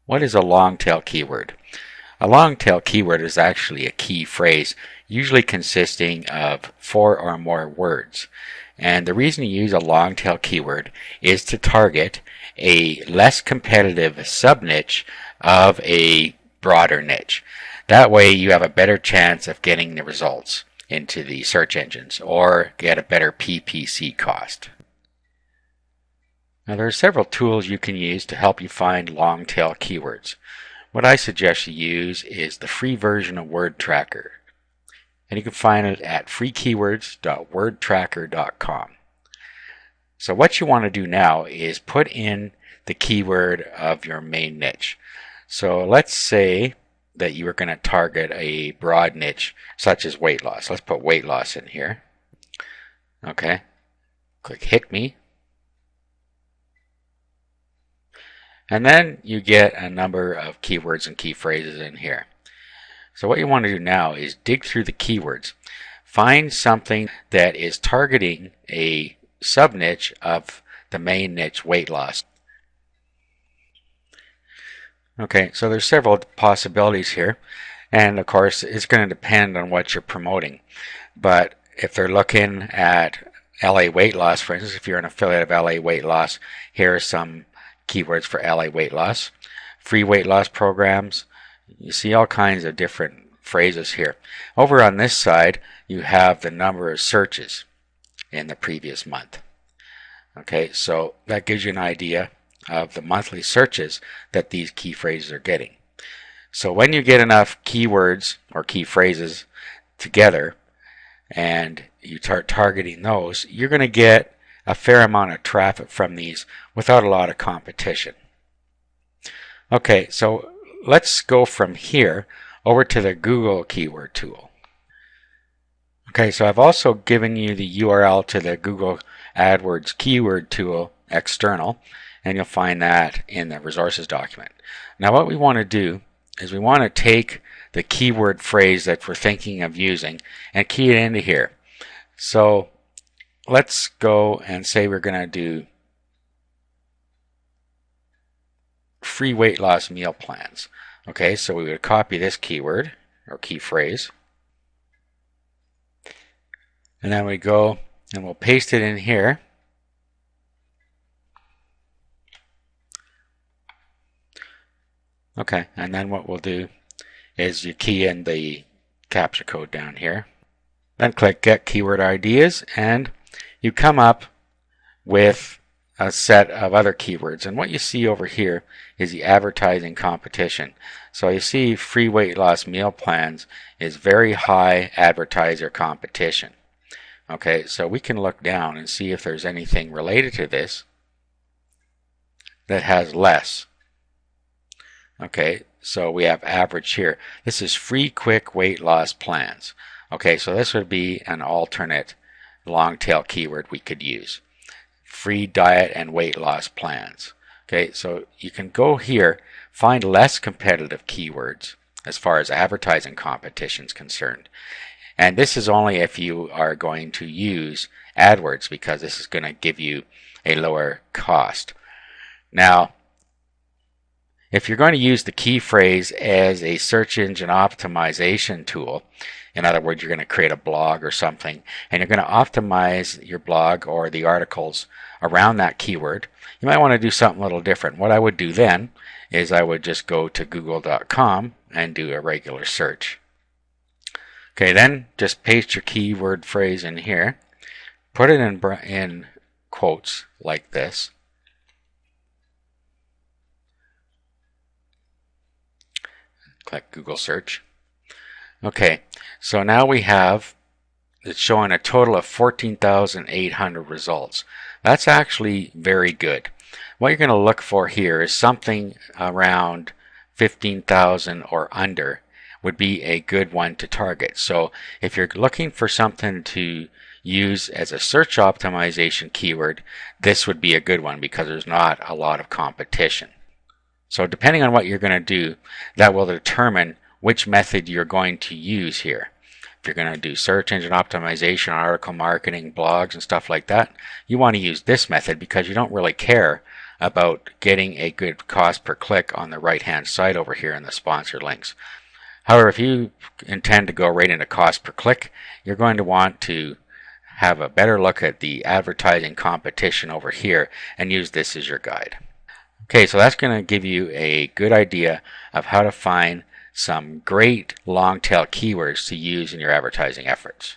What is a long tail keyword? A long tail keyword is actually a key phrase, usually consisting of 4 or more words. And the reason you use a long tail keyword is to target a less competitive sub-niche of a broader niche. That way you have a better chance of getting the results into the search engines or get a better PPC cost. Now there are several tools you can use to help you find long tail keywords. What I suggest you use is the free version of WordTracker, and you can find it at freekeywords.wordtracker.com. So what you want to do now is put in the keyword of your main niche. So let's say that you are going to target a broad niche such as weight loss. Let's put weight loss in here. Okay, click Hit Me. And then you get a number of keywords and key phrases in here. So what you want to do now is dig through the keywords. Find something that is targeting a sub-niche of the main niche, weight loss. Okay, so there's several possibilities here. And of course, it's going to depend on what you're promoting. But if they're looking at LA weight loss, for instance, if you're an affiliate of LA weight loss, here are some keywords for LA weight loss, free weight loss programs. You see all kinds of different phrases here. Over on this side, you have the number of searches in the previous month. Okay, so that gives you an idea of the monthly searches that these key phrases are getting. So when you get enough keywords or key phrases together and you start targeting those, you're going to get a fair amount of traffic from these without a lot of competition. Okay, so let's go from here over to the Google keyword tool. Okay, so I've also given you the URL to the Google AdWords keyword tool external, and you'll find that in the resources document. Now what we want to do is we want to take the keyword phrase that we're thinking of using and key it into here. So let's go and say we're going to do free weight loss meal plans. Okay, so we would copy this keyword or key phrase, and then we go and we'll paste it in here. Okay, and then what we'll do is you key in the captcha code down here. Then click Get Keyword Ideas, and you come up with a set of other keywords. And what you see over here is the advertising competition. So you see free weight loss meal plans is very high advertiser competition. Okay, so we can look down and see if there's anything related to this that has less. Okay, so we have average here. This is free quick weight loss plans. Okay, so this would be an alternate long tail keyword we could use. Free diet and weight loss plans. Okay, so you can go here, find less competitive keywords as far as advertising competition is concerned. And this is only if you are going to use AdWords, because this is going to give you a lower cost. Now, if you're going to use the key phrase as a search engine optimization tool, in other words, you're going to create a blog or something, and you're going to optimize your blog or the articles around that keyword, you might want to do something a little different. What I would do then is I would just go to google.com and do a regular search. Okay, then just paste your keyword phrase in here, put it in quotes like this. Click Google search. Okay, so now we have it's showing a total of 14,800 results. That's actually very good. What you're going to look for here is something around 15,000 or under would be a good one to target. So if you're looking for something to use as a search optimization keyword, this would be a good one because there's not a lot of competition. So depending on what you're going to do, that will determine which method you're going to use here. If you're going to do search engine optimization, article marketing, blogs, and stuff like that, you want to use this method because you don't really care about getting a good cost per click on the right hand side over here in the sponsored links. However, if you intend to go right into cost per click, you're going to want to have a better look at the advertising competition over here and use this as your guide. Okay, so that's going to give you a good idea of how to find some great long tail keywords to use in your advertising efforts.